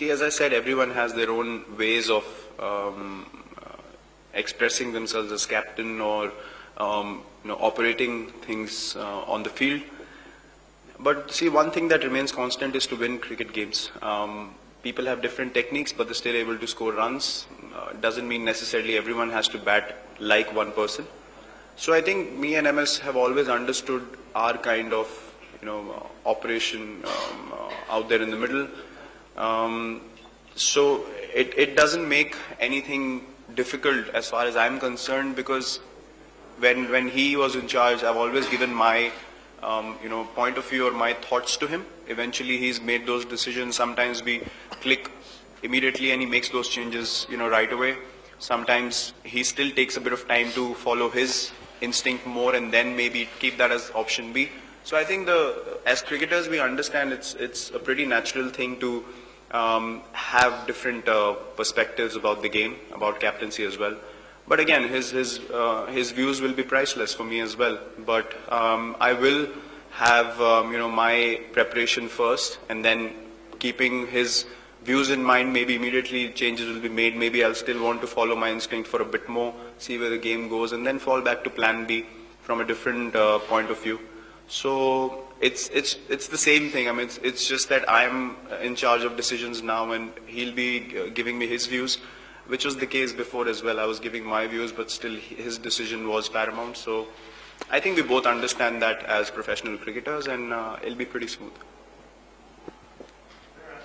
See, as I said, everyone has their own ways of expressing themselves as captain or operating things on the field. But see, one thing that remains constant is to win cricket games. People have different techniques, but they're still able to score runs. Doesn't mean necessarily everyone has to bat like one person. So I think me and MS have always understood our kind of operation out there in the middle. So it doesn't make anything difficult as far as I'm concerned, because when he was in charge, I've always given my point of view or my thoughts to him. Eventually he's made those decisions. Sometimes we click immediately and he makes those changes right away. Sometimes he still takes a bit of time to follow his instinct more and then maybe keep that as option B. So I think as cricketers we understand it's a pretty natural thing to have different perspectives about the game, about captaincy as well. But again, his views will be priceless for me as well. But I will have my preparation first, and then keeping his views in mind, maybe immediately changes will be made. Maybe I'll still want to follow my instinct for a bit more, see where the game goes, and then fall back to plan B from a different point of view. So it's the same thing. I mean, it's just that I'm in charge of decisions now, and he'll be giving me his views, which was the case before as well. I was giving my views, but still his decision was paramount. So I think we both understand that as professional cricketers, and it'll be pretty smooth.